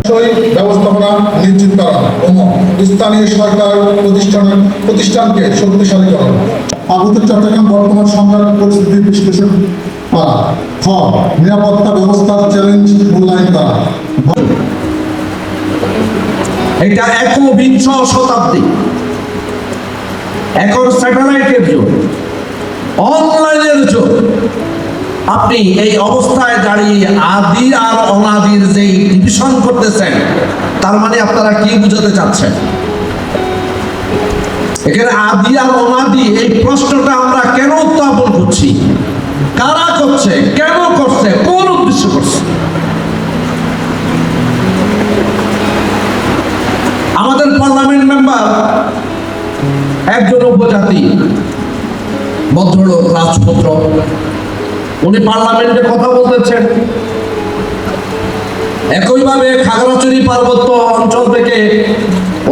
ব্যবস্থাপনা নিশ্চিত করা এবং স্থানীয় সরকার প্রতিষ্ঠানকে শক্তিশালী করা। পার্বত্য চট্টগ্রাম বর্তমান সংকট পরিস্থিতি বিশ্লেষণ করা। খ নিরাপত্তা ব্যবস্থার চ্যালেঞ্জ মূল্যায়ন করা। এটা একবিংশ শতাব্দী, এখন স্যাটেলাইটের যুগ, অনলাইনের যুগ। আপনি এই অবস্থায় দাঁড়িয়ে আদি আর অনাদির যে ডিভিশন করতেছেন, তার মানে আপনারা কি বুঝাতে চাচ্ছেন? এখানে আদি আর অনাদি এই প্রশ্নটা আমরা কেন উত্থাপন করছি? কারা করছে, কেন করছে, কোন উদ্দেশ্য করছে? আমাদের পার্লামেন্ট মেম্বার একজন উপজাতি ভদ্রলোক, রাজপুত্র, উনি পার্লামেন্টে কথা বলতেছেন। একইভাবে খাগড়াছড়ি পার্বত্য অঞ্চল থেকে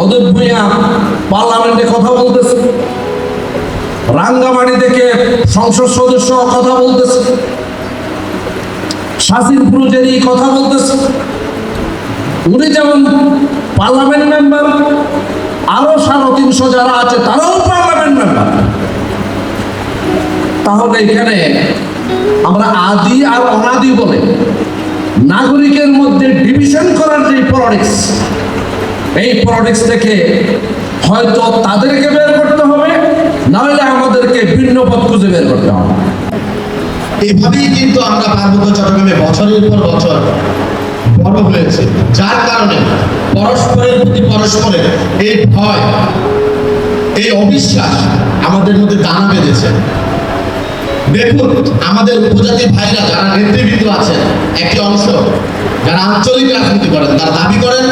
অদূর ভূঁইয়া পার্লামেন্টে কথা বলতেছে। রাঙ্গামাটি থেকে সংসদ সদস্য কথা বলতেছে। শাসিনপুর জেরি কথা বলতেছে। উনি যেমন পার্লামেন্ট মেম্বার, আরো 350 যারা আছে তারাও পার্লামেন্ট মেম্বার। তাহলে এখানে আমরা আদি আর অনাদি বলে নাগরিকের মধ্যে ডিভিশন করার যে পলিটিক্স, এই পলিটিক্স থেকে হয়তো তাদেরকে বের করতে হবে, নাহলে আমাদেরকে ভিন্ন পথ খুঁজে বের করতে হবে। এইভাবেই কিন্তু আমরা পার্বত্য চট্টগ্রামে বছরের পর বছর বড় হয়েছে, যার কারণে পরস্পরের প্রতি পরস্পরের এই ভয়, এই অবিশ্বাস আমাদের মধ্যে দানা বেঁধেছে। দেখুন, আমাদের উপজাতি ভাইরা যারা নেতৃবৃন্দ আছেন, একটি অংশ যারা আঞ্চলিক রাজনীতি করেন, তারা দাবি করেন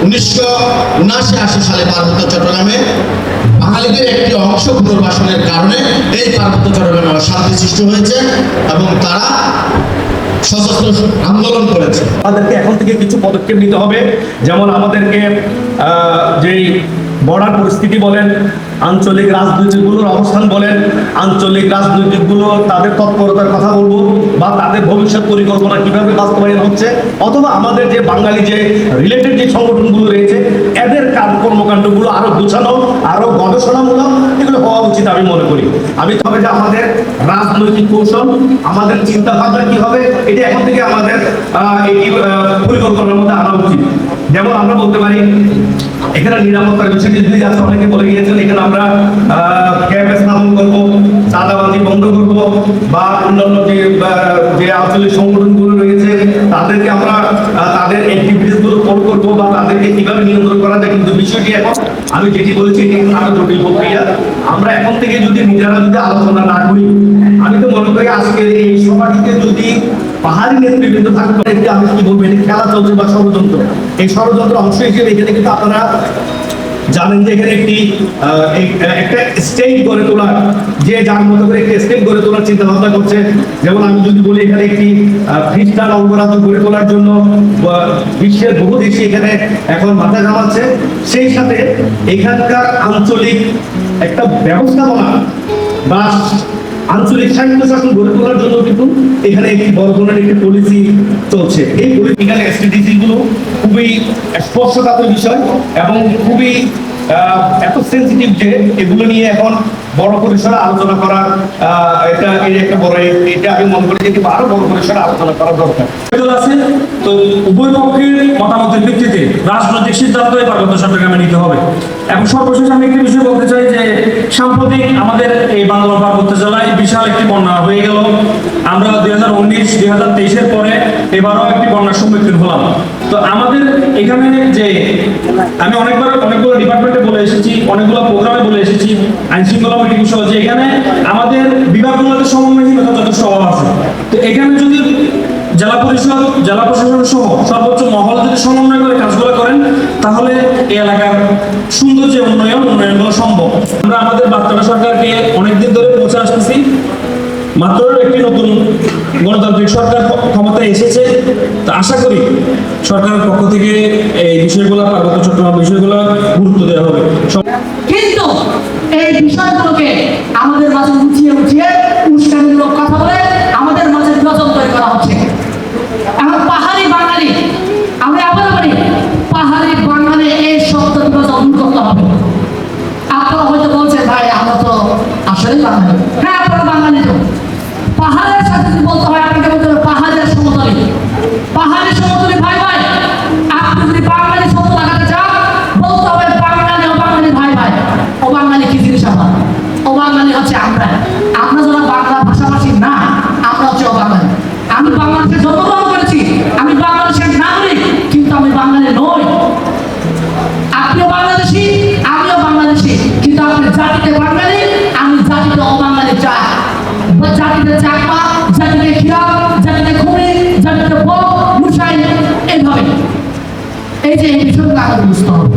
1979-80 সালে পার্বত্য চট্টগ্রামে বাঙালিদের একটি অংশ পুনর্বাসনের কারণে এই পার্বত্য চট্টগ্রামে অশান্তি সৃষ্টি হয়েছে এবং তারা সশস্ত্র আন্দোলন করেছে। আমাদেরকে এখন থেকে কিছু পদক্ষেপ নিতে হবে, যেমন আমাদেরকে যেই বর্ডার পরিস্থিতি বলেন, আঞ্চলিক রাজনীতিগুলোর অবস্থান বলেন, আঞ্চলিক রাজনীতিগুলো তাদের তৎপরতার কথা বলবো, বা তাদের ভবিষ্যৎ পরিকল্পনা কিভাবে বাস্তবায়ন হচ্ছে, অথবা আমাদের যে বাঙালি যে রিলেটেড যে সংগঠনগুলো রয়েছে এদের কর্মকাণ্ডগুলো আরো গোছানো, আরো গবেষণামূলক এগুলো হওয়া উচিত আমি মনে করি। আমি তবে যে আমাদের রাজনৈতিক কৌশল, আমাদের চিন্তা ভাবনা কি হবে, এটা এখন থেকে আমাদের এই পরিকল্পনার মধ্যে আনা উচিত। যেমন আমরা বলতে পারি এখানে নিরাপত্তার বিষয়টি যদি আছে, অনেকে বলে গিয়েছেন এখানে আমরা ক্যাম্প স্থাপন করবো, চাঁদাবাজি বন্ধ করবো, বা অন্যান্য যে আঞ্চলিক সংগঠনগুলো রয়েছে তাদেরকে আমরা তাদের অ্যাক্টিভিটিস গুলো ফলো করবো, বা তাদেরকে কিভাবে নিয়ন্ত্রণ করা যায়। কিন্তু বিষয়টি এখন আমি যেটি বলেছি এটি এখন আরো জটিল প্রক্রিয়া। আমরা এখন থেকে যদি নিজেরা যদি আলোচনা না করি, আমি তো মনে করি আজকের এই সভাটিতে যদি পাহাড়ি নেতৃবৃন্দ থাকতো, আমি কি বলবো, এটি খেলা চলছে বা ষড়যন্ত্র। এই ষড়যন্ত্র অংশ হিসেবে এখানে কিন্তু আপনারা জানেন যে এখানে একটা স্টেট গড়ে তোলার, যে যার মতো করে একটা স্টেট গড়ে তোলার চিন্তা ভাবনা করছে। যেমন আমি যদি বলি এখানে একটি খ্রিস্টান অঙ্গরাজ্য গড়ে তোলার জন্য বিশ্বের বহু দেশে এখানে এখন মাথা ঘামাচ্ছে। সেই সাথে এখানকার আঞ্চলিক একটা ব্যবস্থাপনা বা আঞ্চলিক সাহিত্য শাসন গড়ে তোলার জন্য কিন্তু এখানে একটি বড় ধরনের একটি পলিসি চলছে। এই পলিটিক্যাল এসটিডিসি গুলো খুবই স্পর্শকাতর বিষয় এবং খুবই এত সেন্সিটিভ যে এগুলো নিয়ে এখন বড় পরিসরে আলোচনা করার এটা একটা বড়, এটা আমি মনে করি যে আরো বড় পরিসরে আলোচনা করা দরকার আছে। তো উভয় পক্ষের মতামতের ভিত্তিতে রাজনৈতিক সিদ্ধান্ত পার্বত্য চট্টগ্রামে নিতে হবে। এবং সর্বশেষ আমি একটি বিষয় বলতে চাই যে সাম্প্রতিক আমাদের এই বাংলা পার্বত্য জেলায় বিশাল একটি বন্যা হয়ে গেল। আমরা 2019-2023-এর পরে এবারও একটি বন্যার সম্মুখীন হলাম। তো আমাদের এখানে যে আমি অনেকগুলো ডিপার্টমেন্টে বলে এসেছি, অনেকগুলো প্রোগ্রামে বলে এসেছি, আইন শৃঙ্খলা মিটিং সহ, যে এখানে আমাদের বিভাগগুলোতে সমন্বয়হীনতা যথেষ্ট অভাব আছে। তো এখানে যদি জেলা পরিষদ, জেলা প্রশাসন সহ সর্বোচ্চ মহল যদি সমন্বয় করে কাজগুলো করেন, তাহলে এই এলাকার সুন্দর যে উন্নয়নগুলো সম্ভব। আমরা আমাদের বার্তাটা সরকারকে অনেকদিন ধরে পৌঁছে আসতেছি। মাত্র একটি নতুন গণতান্ত্রিক সরকার ক্ষমতায় এসেছে, তা আশা করি সরকারের পক্ষ থেকে এই বিষয়গুলো, পার্বত্য চট্টগ্রাম বিষয়গুলো গুরুত্ব দেওয়া হবে। কিন্তু এই বিষয়গুলোকে আমাদের মাঝে উঠিয়ে উস্কানিমূলক কথা বলে আমাদের মাঝে বিভাজন তৈরি করা হচ্ছে। এখন পাহাড়ি বাঙালি আমরা আবার বলি বাঙালি। হ্যাঁ, আপনারা বাঙালি তো। পাহাড়ের সাথে যদি বলতে হয়, আপনাকে বলতে হবে পাহাড়ের সমতলে। পাহাড়ের সমতলে ভাই ভাই, আপনি যদি বাঙালি শব্দ লাগাতে চান, বলতে হবে বাঙালি ও বাঙালি ভাই ভাই। ও বাঙালি কি জিনিস আবার? ও বাঙালি হচ্ছে আমরা। আমরা যারা বাংলা ভাষাভাষী না, আমরা হচ্ছে ও বাঙালি। আমি বাংলাদেশে জন্মগ্রহণ করেছি, আমি বাংলাদেশের নাগরিক, কিন্তু আমি বাঙালি নই। আপনিও বাংলাদেশি, আমিও বাংলাদেশি, কিন্তু আপনি জাতিতে বাঙালি, আমি জাতিতে অবাঙালি। জাতিতে চাকমা, জাতিতে খিরাম, জাতিতে খুমি, জাতিতে বক, মুসাই, এইভাবে। এই যে এই বিষয়গুলো আমাদের বুঝতে হবে।